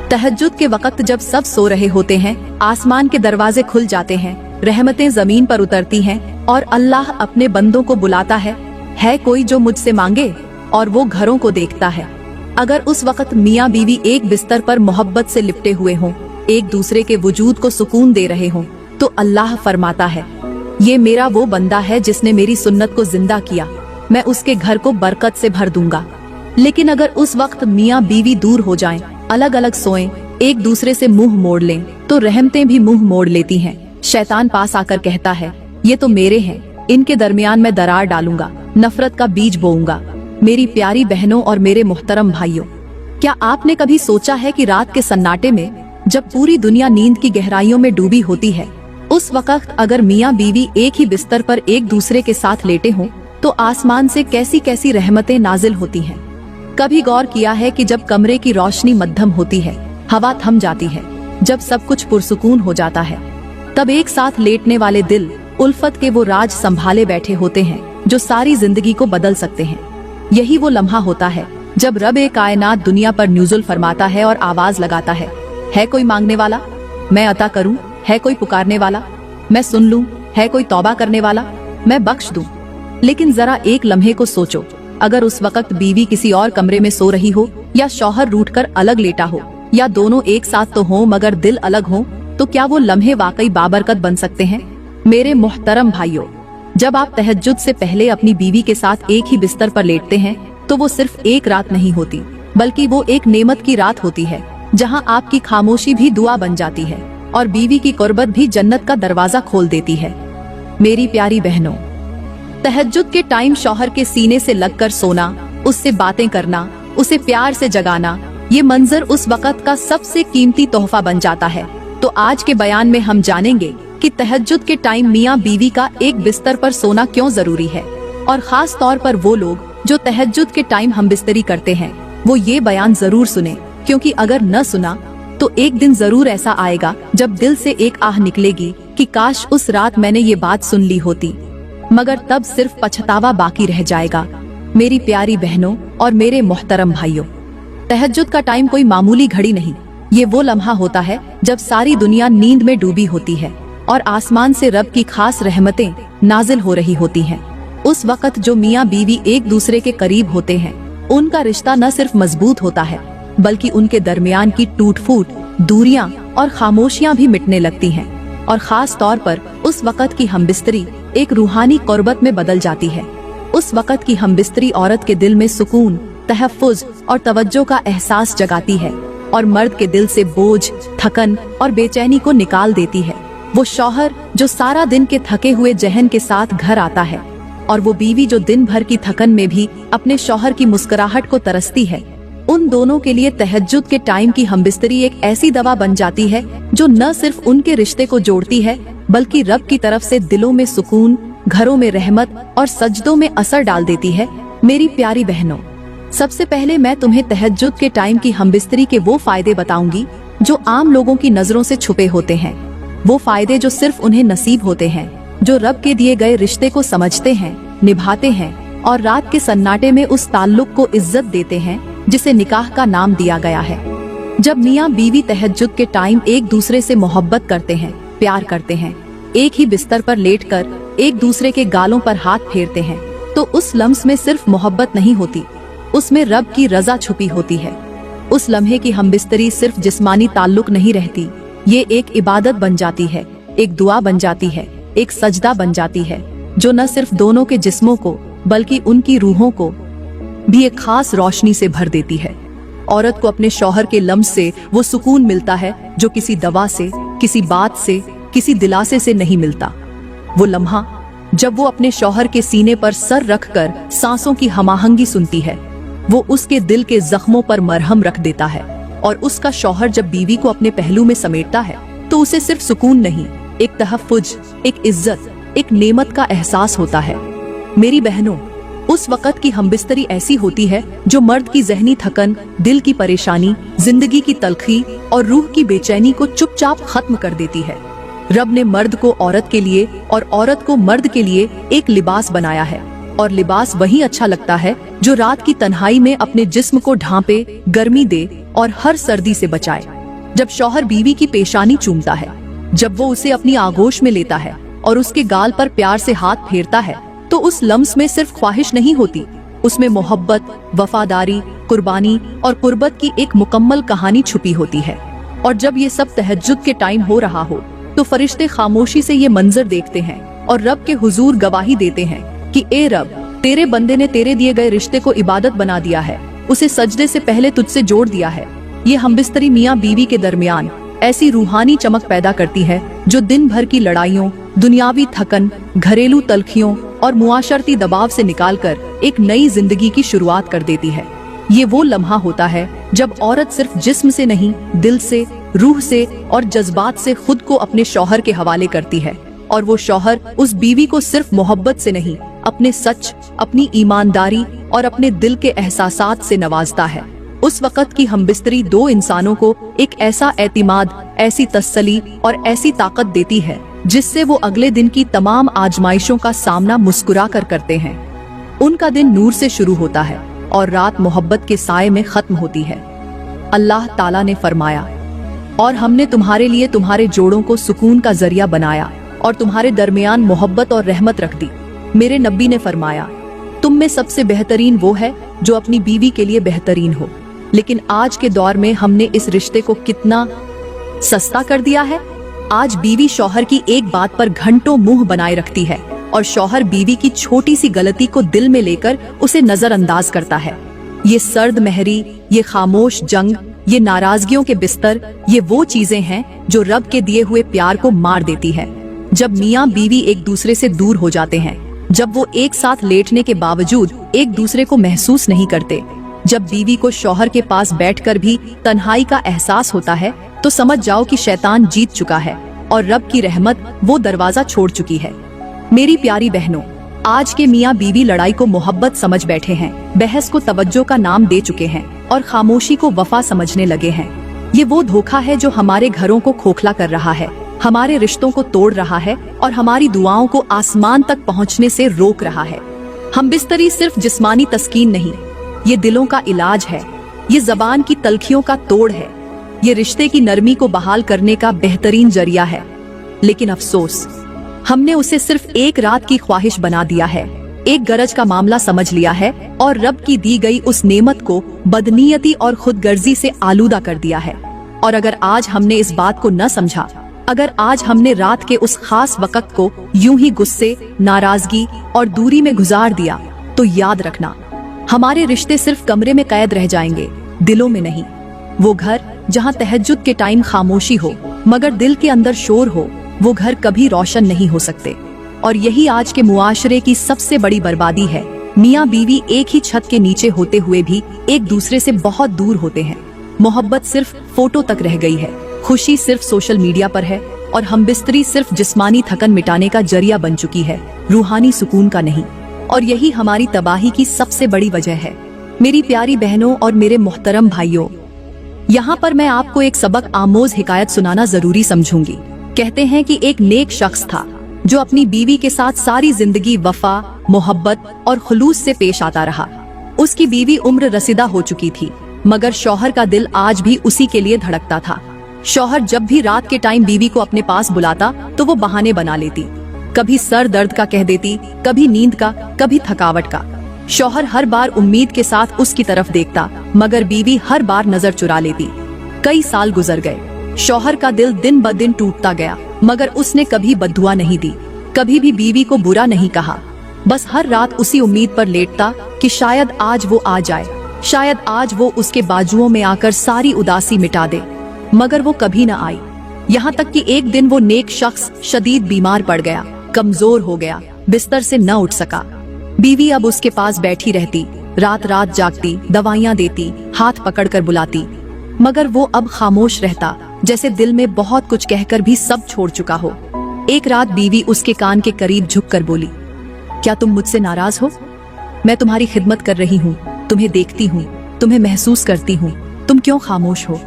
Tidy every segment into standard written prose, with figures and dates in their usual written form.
तहज्जुद के वक्त जब सब सो रहे होते हैं, आसमान के दरवाजे खुल जाते हैं, रहमतें जमीन पर उतरती हैं और अल्लाह अपने बंदों को बुलाता है कोई जो मुझसे मांगे, और वो घरों को देखता है। अगर उस वक्त मियाँ बीवी एक बिस्तर पर मोहब्बत से लिपटे हुए हों, एक दूसरे के वजूद को सुकून दे रहे हों, तो अल्लाह फरमाता है, ये मेरा वो बंदा है जिसने मेरी सुन्नत को जिंदा किया, मैं उसके घर को बरकत से भर दूंगा। लेकिन अगर उस वक्त मियाँ बीवी दूर हो जाएं, अलग अलग सोएं, एक दूसरे से मुंह मोड़ लें, तो रहमतें भी मुंह मोड़ लेती हैं। शैतान पास आकर कहता है, ये तो मेरे हैं, इनके दरमियान मैं दरार डालूंगा, नफरत का बीज बोऊंगा। मेरी प्यारी बहनों और मेरे मोहतरम भाइयों, क्या आपने कभी सोचा है कि रात के सन्नाटे में जब पूरी दुनिया नींद की गहराइयों में डूबी होती है, उस वक्त अगर मियाँ बीवी एक ही बिस्तर पर एक दूसरे के साथ लेटे हों, तो आसमान से कैसी कैसी रहमतें नाजिल होती हैं। कभी गौर किया है कि जब कमरे की रोशनी मध्यम होती है, हवा थम जाती है, जब सब कुछ पुरसुकून हो जाता है, तब एक साथ लेटने वाले दिल उल्फत के वो राज संभाले बैठे होते हैं जो सारी जिंदगी को बदल सकते हैं। यही वो लम्हा होता है जब रब ए कायनात दुनिया पर नुज़ुल फरमाता है और आवाज लगाता है कोई मांगने वाला, मैं अता करूं, है कोई पुकारने वाला, मैं सुन लूं, है कोई तौबा करने वाला, मैं बख्श दूं। लेकिन जरा एक लम्हे को सोचो, अगर उस वक्त बीवी किसी और कमरे में सो रही हो, या शौहर रूठकर अलग लेटा हो, या दोनों एक साथ तो हो मगर दिल अलग हो, तो क्या वो लम्हे वाकई बाबरकत बन सकते हैं? मेरे मोहतरम भाइयों, जब आप तहज्जुद से पहले अपनी बीवी के साथ एक ही बिस्तर पर लेटते हैं, तो वो सिर्फ एक रात नहीं होती, बल्कि वो एक नेमत की रात होती है, जहां आपकी खामोशी भी दुआ बन जाती है और बीवी की कुर्बत भी जन्नत का दरवाजा खोल देती है। मेरी प्यारी बहनों, तहज्जुद के टाइम शौहर के सीने से लगकर सोना, उससे बातें करना, उसे प्यार से जगाना, ये मंजर उस वक्त का सबसे कीमती तोहफा बन जाता है। तो आज के बयान में हम जानेंगे कि तहज्जुद के टाइम मियाँ बीवी का एक बिस्तर पर सोना क्यों जरूरी है, और खास तौर पर वो लोग जो तहज्जुद के टाइम हमबिस्तरी करते हैं, वो ये बयान जरूर सुने, क्योंकि अगर न सुना तो एक दिन जरूर ऐसा आएगा जब दिल से एक आह निकलेगी कि काश उस रात मैंने ये बात सुन ली होती, मगर तब सिर्फ पछतावा बाकी रह जाएगा। मेरी प्यारी बहनों और मेरे मोहतरम भाइयों, तहज्जुद का टाइम कोई मामूली घड़ी नहीं, ये वो लम्हा होता है जब सारी दुनिया नींद में डूबी होती है और आसमान से रब की खास रहमतें नाजिल हो रही होती हैं। उस वक्त जो मियाँ बीवी एक दूसरे के करीब होते हैं, उनका रिश्ता न सिर्फ मजबूत होता है, बल्कि उनके दरमियान की टूट फूट, दूरियां और खामोशियां भी मिटने लगती हैं। और खास तौर पर उस वक्त की हमबिस्तरी एक रूहानी कुर्बत में बदल जाती है। उस वक्त की हमबिस्तरी औरत के दिल में सुकून, तहफ़्फ़ुज़ और तवज्जो का एहसास जगाती है और मर्द के दिल से बोझ, थकन और बेचैनी को निकाल देती है। वो शौहर जो सारा दिन के थके हुए जहन के साथ घर आता है, और वो बीवी जो दिन भर की थकन में भी अपने शौहर की मुस्कुराहट को तरसती है, उन दोनों के लिए तहज्जुद के टाइम की हमबिस्तरी एक ऐसी दवा बन जाती है जो न सिर्फ उनके रिश्ते को जोड़ती है, बल्कि रब की तरफ से दिलों में सुकून, घरों में रहमत और सजदों में असर डाल देती है। मेरी प्यारी बहनों, सबसे पहले मैं तुम्हें तहज्जुद के टाइम की हमबिस्तरी के वो फायदे बताऊंगी जो आम लोगों की नजरों से छुपे होते हैं, वो फायदे जो सिर्फ उन्हें नसीब होते हैं, जो रब के दिए गए रिश्ते को समझते हैं, निभाते हैं और रात के सन्नाटे में उस ताल्लुक को इज्जत देते हैं जिसे निकाह का नाम दिया गया है। जब मियाँ बीवी तहज्जुद के टाइम एक दूसरे से मोहब्बत करते हैं, प्यार करते हैं, एक ही बिस्तर पर लेटकर एक दूसरे के गालों पर हाथ फेरते हैं, तो उस लम्स में सिर्फ मोहब्बत नहीं होती, उसमें रब की रजा छुपी होती है। उस लम्हे की हमबिस्तरी सिर्फ जिस्मानी ताल्लुक नहीं रहती, ये एक इबादत बन जाती है, एक दुआ बन जाती है, एक सजदा बन जाती है, जो न सिर्फ दोनों के जिस्मों को बल्कि उनकी रूहों को भी एक खास रोशनी से भर देती है। औरत को अपने शौहर के लम्स से वो सुकून मिलता है जो किसी दवा से, किसी बात से, किसी दिलासे से नहीं मिलता। वो लम्हा जब वो अपने शौहर के सीने पर सर रखकर सांसों की हमाहंगी सुनती है, वो उसके दिल के जख्मों पर मरहम रख देता है। और उसका शौहर जब बीवी को अपने पहलू में समेटता है, तो उसे सिर्फ सुकून नहीं, एक तहफ़्फ़ुज़, एक इज्जत, एक नेमत का एहसास होता है। मेरी बहनों, उस वक़्त की हमबिस्तरी ऐसी होती है जो मर्द की ज़हनी थकन, दिल की परेशानी, जिंदगी की तलखी और रूह की बेचैनी को चुपचाप खत्म कर देती है। रब ने मर्द को औरत के लिए और औरत को मर्द के लिए एक लिबास बनाया है, और लिबास वही अच्छा लगता है जो रात की तन्हाई में अपने जिस्म को ढांपे, गर्मी दे और हर सर्दी से बचाए। जब शौहर बीवी की पेशानी चूमता है, जब वो उसे अपनी आगोश में लेता है और उसके गाल पर प्यार से हाथ फेरता है, तो उस लम्स में सिर्फ ख्वाहिश नहीं होती, उसमें मोहब्बत, वफादारी, कुर्बानी और कुर्बत की एक मुकम्मल कहानी छुपी होती है। और जब ये सब तहज्जुद के टाइम हो रहा हो, तो फरिश्ते खामोशी से ये मंजर देखते हैं और रब के हुजूर गवाही देते हैं कि ए रब, तेरे बंदे ने तेरे दिए गए रिश्ते को इबादत बना दिया है, उसे सजदे से पहले तुझसे जोड़ दिया है। ये हमबिस्तरी मियाँ बीवी के दरमियान ऐसी रूहानी चमक पैदा करती है जो दिन भर की लड़ाइयों, दुनियावी थकन, घरेलू तलखियों और मुआशरती दबाव से निकालकर एक नई जिंदगी की शुरुआत कर देती है। ये वो लम्हा होता है जब औरत सिर्फ जिस्म से नहीं, दिल से, रूह से और जज्बात से खुद को अपने शौहर के हवाले करती है, और वो शौहर उस बीवी को सिर्फ मोहब्बत से नहीं, अपने सच, अपनी ईमानदारी और अपने दिल के एहसासात से नवाजता है। उस वक़्त की हमबिस्तरी दो इंसानों को एक ऐसा एतिमाद, ऐसी तसल्ली और ऐसी ताकत देती है जिससे वो अगले दिन की तमाम आजमाइशों का सामना मुस्कुरा कर करते हैं। उनका दिन नूर से शुरू होता है और रात मोहब्बत के साए में खत्म होती है। अल्लाह ताला ने फरमाया, और हमने तुम्हारे लिए तुम्हारे जोड़ों को सुकून का जरिया बनाया और तुम्हारे दरमियान मोहब्बत और रहमत रख दी। मेरे नबी ने फरमाया, तुम में सबसे बेहतरीन वो है जो अपनी बीवी के लिए बेहतरीन हो। लेकिन आज के दौर में हमने इस रिश्ते को कितना सस्ता कर दिया है। आज बीवी शौहर की एक बात पर घंटों मुंह बनाए रखती है और शौहर बीवी की छोटी सी गलती को दिल में लेकर उसे नजरअंदाज करता है। ये सर्द महरी, ये खामोश जंग, ये नाराजगियों के बिस्तर, ये वो चीजें हैं जो रब के दिए हुए प्यार को मार देती है। जब मियाँ बीवी एक दूसरे से दूर हो जाते हैं, जब वो एक साथ लेटने के बावजूद एक दूसरे को महसूस नहीं करते, जब बीवी को शौहर के पास बैठकर भी तन्हाई का एहसास होता है, तो समझ जाओ कि शैतान जीत चुका है और रब की रहमत वो दरवाजा छोड़ चुकी है। मेरी प्यारी बहनों, आज के मियाँ बीवी लड़ाई को मोहब्बत समझ बैठे हैं, बहस को तवज्जो का नाम दे चुके हैं और खामोशी को वफा समझने लगे हैं। ये वो धोखा है जो हमारे घरों को खोखला कर रहा है, हमारे रिश्तों को तोड़ रहा है और हमारी दुआओं को आसमान तक पहुँचने से रोक रहा है। हमबिस्तरी सिर्फ जिस्मानी तस्कीन नहीं, ये दिलों का इलाज है, ये जबान की तलखियों का तोड़ है, ये रिश्ते की नरमी को बहाल करने का बेहतरीन जरिया है। लेकिन अफसोस, हमने उसे सिर्फ एक रात की ख्वाहिश बना दिया है, एक गरज का मामला समझ लिया है और रब की दी गई उस नेमत को बदनीयती और खुदगर्जी से आलूदा कर दिया है। और अगर आज हमने इस बात को न समझा, अगर आज हमने रात के उस खास वक्त को यूं ही गुस्से, नाराजगी और दूरी में गुजार दिया, तो याद रखना, हमारे रिश्ते सिर्फ कमरे में कैद रह जाएंगे, दिलों में नहीं। वो घर जहाँ तहज्जुद के टाइम खामोशी हो मगर दिल के अंदर शोर हो, वो घर कभी रोशन नहीं हो सकते। और यही आज के मुआशरे की सबसे बड़ी बर्बादी है। मियाँ बीवी एक ही छत के नीचे होते हुए भी एक दूसरे से बहुत दूर होते हैं। मोहब्बत सिर्फ फोटो तक रह गई है, खुशी सिर्फ सोशल मीडिया पर है और हमबिस्तरी सिर्फ जिस्मानी थकन मिटाने का जरिया बन चुकी है, रूहानी सुकून का नहीं। और यही हमारी तबाही की सबसे बड़ी वजह है। मेरी प्यारी बहनों और मेरे मोहतरम भाइयों, यहाँ पर मैं आपको एक सबक आमोज हिकायत सुनाना जरूरी समझूंगी। कहते हैं कि एक नेक शख्स था जो अपनी बीवी के साथ सारी जिंदगी वफा, मोहब्बत और खुलूस से पेश आता रहा। उसकी बीवी उम्र रसीदा हो चुकी थी, मगर शौहर का दिल आज भी उसी के लिए धड़कता था। शौहर जब भी रात के टाइम बीवी को अपने पास बुलाता तो वो बहाने बना लेती, कभी सर दर्द का कह देती, कभी नींद का, कभी थकावट का। शौहर हर बार उम्मीद के साथ उसकी तरफ देखता, मगर बीवी हर बार नजर चुरा लेती। कई साल गुजर गए, शौहर का दिल दिन ब दिन टूटता गया, मगर उसने कभी बद्दुआ नहीं दी, कभी भी बीवी को बुरा नहीं कहा। बस हर रात उसी उम्मीद पर लेटता कि शायद आज वो आ जाए, शायद आज वो उसके बाजुओं में आकर सारी उदासी मिटा दे, मगर वो कभी न आई। यहाँ तक कि एक दिन वो नेक शख्स शदीद बीमार पड़ गया, कमजोर हो गया, बिस्तर से न उठ सका। बीवी अब उसके पास बैठी रहती, रात रात जागती, दवाइयाँ देती, हाथ पकड़कर बुलाती, मगर वो अब खामोश रहता, जैसे दिल में बहुत कुछ कहकर भी सब छोड़ चुका हो। एक रात बीवी उसके कान के करीब झुककर बोली, क्या तुम मुझसे नाराज हो? मैं तुम्हारी खिदमत कर रही हूँ, तुम्हें देखती हूँ, तुम्हें महसूस करती हूँ, तुम क्यों खामोश हो?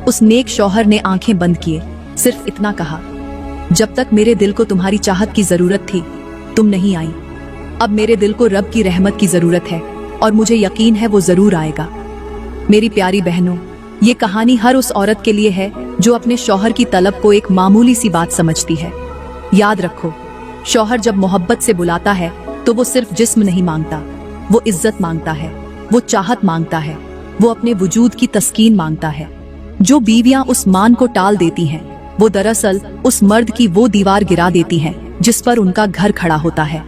उस नेक शौहर ने आंखें बंद किए, सिर्फ इतना कहा, जब तक मेरे दिल को तुम्हारी चाहत की जरूरत थी, तुम नहीं आई। अब मेरे दिल को रब की रहमत की जरूरत है और मुझे यकीन है वो जरूर आएगा। मेरी प्यारी बहनों, ये कहानी हर उस औरत के लिए है जो अपने शौहर की तलब को एक मामूली सी बात समझती है। याद रखो, शौहर जब मोहब्बत से बुलाता है तो वो सिर्फ जिस्म नहीं मांगता, वो इज्जत मांगता है, वो चाहत मांगता है, वो अपने वजूद की तस्कीन मांगता है। जो बीवियां उस मान को टाल देती हैं, वो दरअसल उस मर्द की वो दीवार गिरा देती हैं जिस पर उनका घर खड़ा होता है।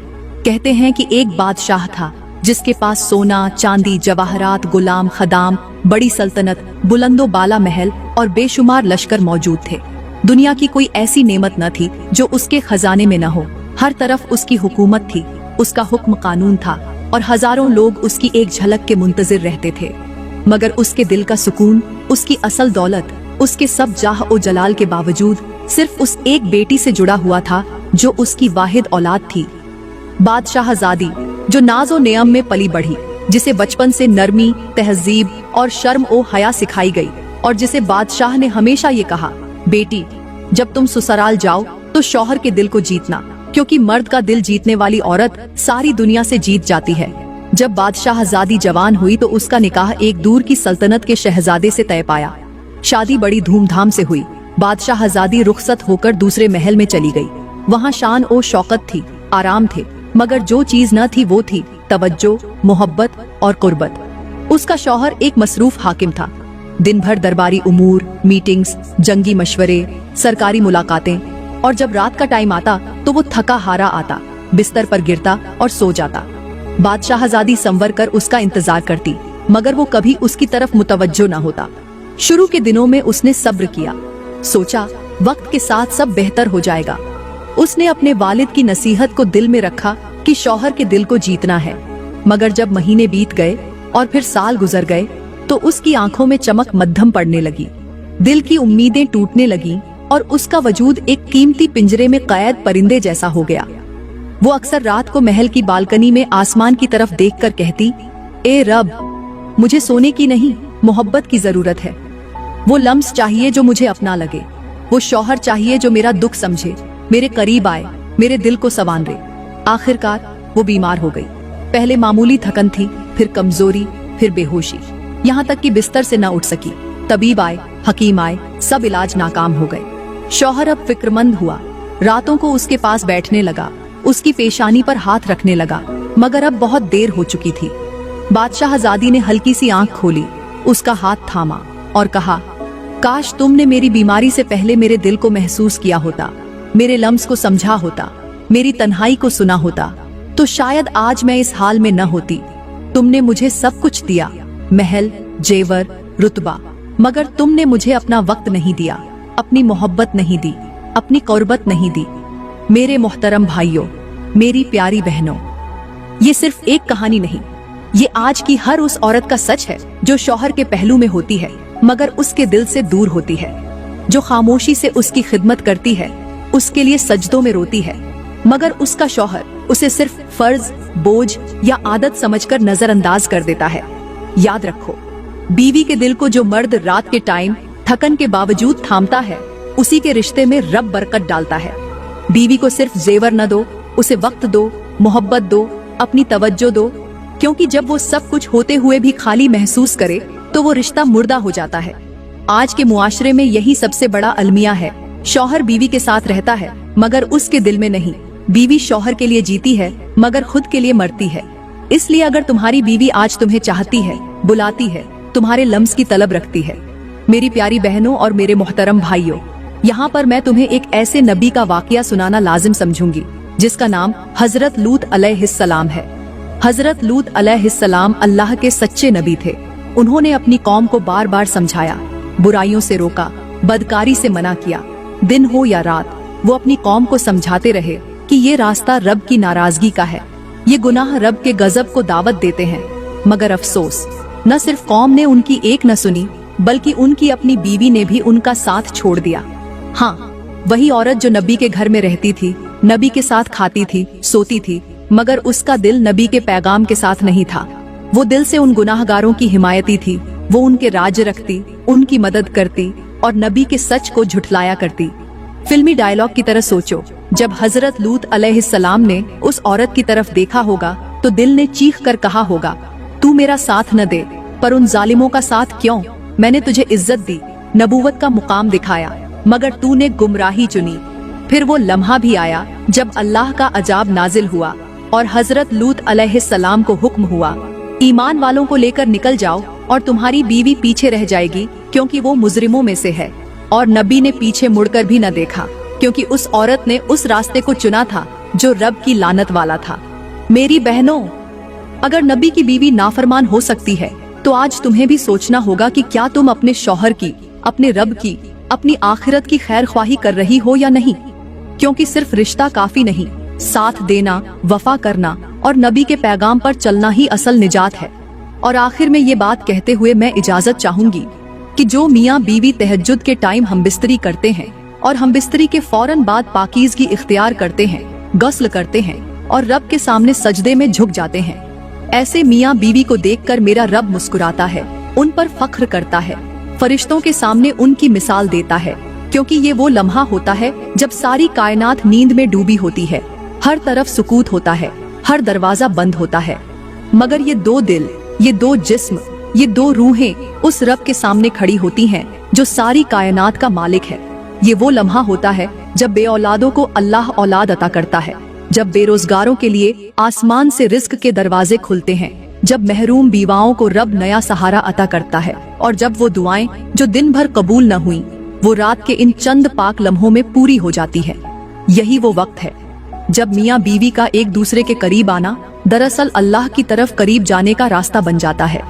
कहते हैं कि एक बादशाह था जिसके पास सोना, चांदी, जवाहरात, गुलाम, खदाम, बड़ी सल्तनत, बुलंदो बाला महल और बेशुमार लश्कर मौजूद थे। दुनिया की कोई ऐसी नेमत न थी जो उसके खजाने में न हो। हर तरफ उसकी हुकूमत थी, उसका हुक्म कानून था और हजारों लोग उसकी एक झलक के मुंतजिर रहते थे। मगर उसके दिल का सुकून, उसकी असल दौलत, उसके सब जाह और जलाल के बावजूद सिर्फ उस एक बेटी से जुड़ा हुआ था जो उसकी वाहिद औलाद थी। बादशाहजादी, जो नाज़ो नेयम में पली बढ़ी, जिसे बचपन से नरमी, तहजीब और शर्म ओ हया सिखाई गई और जिसे बादशाह ने हमेशा ये कहा, बेटी जब तुम ससुराल जाओ तो शौहर के दिल को जीतना, क्योंकि मर्द का दिल जीतने वाली औरत सारी दुनिया से जीत जाती है। जब बादशाहजादी जवान हुई तो उसका निकाह एक दूर की सल्तनत के शहजादे से तय पाया। शादी बड़ी धूमधाम से हुई। बादशाहजादी रुखसत होकर दूसरे महल में चली गई। वहाँ शान और शौकत थी, आराम थे, मगर जो चीज न थी वो थी तवज्जो, मोहब्बत और कुर्बत। उसका शौहर एक मसरूफ हाकिम था। दिन भर दरबारी उमूर, मीटिंग्स, जंगी मशवरे, सरकारी मुलाकातें, और जब रात का टाइम आता तो वो थका हारा आता, बिस्तर पर गिरता और सो जाता। बादशाहजादी संवर कर उसका इंतजार करती, मगर वो कभी उसकी तरफ मुतवज्जो न होता। शुरू के दिनों में उसने सब्र किया, सोचा वक्त के साथ सब बेहतर हो जाएगा। उसने अपने वालिद की नसीहत को दिल में रखा कि शौहर के दिल को जीतना है। मगर जब महीने बीत गए और फिर साल गुजर गए तो उसकी आंखों में चमक मद्धम पड़ने लगी, दिल की उम्मीदें टूटने लगी और उसका वजूद एक कीमती पिंजरे में कैद परिंदे जैसा हो गया। वो अक्सर रात को महल की बालकनी में आसमान की तरफ देखकर कहती, ए रब, मुझे सोने की नहीं मोहब्बत की जरूरत है। वो लम्स चाहिए जो मुझे अपना लगे, वो शौहर चाहिए जो मेरा दुख समझे, मेरे करीब आए, मेरे दिल को संवारे। आखिरकार वो बीमार हो गई। पहले मामूली थकन थी, फिर कमजोरी, फिर बेहोशी, यहाँ तक कि बिस्तर से न उठ सकी। तबीब आए, हकीम आए, सब इलाज नाकाम हो गए। शौहर अब फिक्रमंद हुआ, रातों को उसके पास बैठने लगा, उसकी पेशानी पर हाथ रखने लगा, मगर अब बहुत देर हो चुकी थी। बादशाहजादी ने हल्की सी आंख खोली, उसका हाथ थामा और कहा, काश तुमने मेरी बीमारी से पहले मेरे दिल को महसूस किया होता, मेरे लम्स को समझा होता, मेरी तन्हाई को सुना होता, तो शायद आज मैं इस हाल में न होती। तुमने मुझे सब कुछ दिया, महल, जेवर, रुतबा, मगर तुमने मुझे अपना वक्त नहीं दिया, अपनी मोहब्बत नहीं दी, अपनी कुर्बत नहीं दी। मेरे मोहतरम भाइयों, मेरी प्यारी बहनों, ये सिर्फ एक कहानी नहीं, ये आज की हर उस औरत का सच है जो शौहर के पहलू में होती है मगर उसके दिल से दूर होती है, जो खामोशी से उसकी खिदमत करती है, उसके लिए सजदों में रोती है, मगर उसका शौहर उसे सिर्फ फर्ज, बोझ या आदत समझकर नजरअंदाज कर देता है। याद रखो, बीवी के दिल को जो मर्द रात के टाइम थकन के बावजूद थामता है, उसी के रिश्ते में रब बरकत डालता है। बीवी को सिर्फ जेवर न दो, उसे वक्त दो, मोहब्बत दो, अपनी तवज्जो दो, क्योंकि जब वो सब कुछ होते हुए भी खाली महसूस करे तो वो रिश्ता मुर्दा हो जाता है। आज के मुआशरे में यही सबसे बड़ा अलमिया है। शौहर बीवी के साथ रहता है मगर उसके दिल में नहीं। बीवी शौहर के लिए जीती है मगर खुद के लिए मरती है। इसलिए अगर तुम्हारी बीवी आज तुम्हें चाहती है, बुलाती है, तुम्हारे लम्स की तलब रखती है, मेरी प्यारी बहनों और मेरे मोहतरम भाइयों, यहाँ पर मैं तुम्हें एक ऐसे नबी का वाकया सुनाना लाजिम समझूंगी जिसका नाम हजरत लूत अलैहिस्सलाम है। हजरत लूत अलैहिस्सलाम अल्लाह के सच्चे नबी थे। उन्होंने अपनी कौम को बार बार समझाया, बुराइयों से रोका, बदकारी से मना किया। दिन हो या रात वो अपनी कौम को समझाते रहे कि ये रास्ता रब की नाराजगी का है, ये गुनाह रब के गजब को दावत देते हैं। मगर अफसोस, न सिर्फ कौम ने उनकी एक न सुनी बल्कि उनकी अपनी बीवी ने भी उनका साथ छोड़ दिया। हाँ, वही औरत जो नबी के घर में रहती थी, नबी के साथ खाती थी, सोती थी, मगर उसका दिल नबी के पैगाम के साथ नहीं था। वो दिल से उन गुनाहगारों की हिमायती थी। वो उनके राज्य रखती, उनकी मदद करती और नबी के सच को झुठलाया करती। फिल्मी डायलॉग की तरह सोचो, जब हजरत लूत अलैहिस्सलाम ने उस औरत की तरफ देखा होगा तो दिल ने चीख कर कहा होगा, तू मेरा साथ न दे, पर उन जालिमों का साथ क्यों, मैंने तुझे इज्जत दी, नबूवत का मुकाम दिखाया, मगर तूने गुमराही चुनी। फिर वो लम्हा भी आया जब अल्लाह का अजाब नाजिल हुआ और हजरत लूत अलैहिस्सलाम को हुक्म हुआ, ईमान वालों को लेकर निकल जाओ और तुम्हारी बीवी पीछे रह जाएगी क्योंकि वो मुजरिमों में से है। और नबी ने पीछे मुड़कर भी न देखा क्योंकि उस औरत ने उस रास्ते को चुना था जो रब की लानत वाला था। मेरी बहनों, अगर नबी की बीवी नाफरमान हो सकती है तो आज तुम्हें भी सोचना होगा कि क्या तुम अपने शौहर की, अपने रब की, अपनी आखिरत की खैर ख्वाही कर रही हो या नहीं। क्योंकि सिर्फ रिश्ता काफी नहीं, साथ देना, वफा करना और नबी के पैगाम पर चलना ही असल निजात है। और आखिर में ये बात कहते हुए मैं इजाजत चाहूंगी कि जो मियाँ बीवी तहज्जुद के टाइम हमबिस्तरी करते हैं और हमबिस्तरी के फौरन बाद पाकीज़गी इख्तियार करते हैं, गस्ल करते हैं और रब के सामने सजदे में झुक जाते हैं, ऐसे मियाँ बीवी को देखकर मेरा रब मुस्कुराता है, उन पर फख्र करता है, फरिश्तों के सामने उनकी मिसाल देता है। क्योंकि ये वो लम्हा होता है जब सारी कायनात नींद में डूबी होती है, हर तरफ सुकूत होता है, हर दरवाजा बंद होता है, मगर ये दो दिल, ये दो जिस्म, ये दो रूहें उस रब के सामने खड़ी होती हैं जो सारी कायनात का मालिक है। ये वो लम्हा होता है जब बे औलादों को अल्लाह औलाद अता करता है, जब बेरोजगारों के लिए आसमान से रिस्क के दरवाजे खुलते हैं, जब महरूम बीवाओं को रब नया सहारा अता करता है, और जब वो दुआएं जो दिन भर कबूल न हुई वो रात के इन चंद पाक लम्हों में पूरी हो जाती है। यही वो वक्त है जब मियाँ बीवी का एक दूसरे के करीब आना दरअसल अल्लाह की तरफ करीब जाने का रास्ता बन जाता है।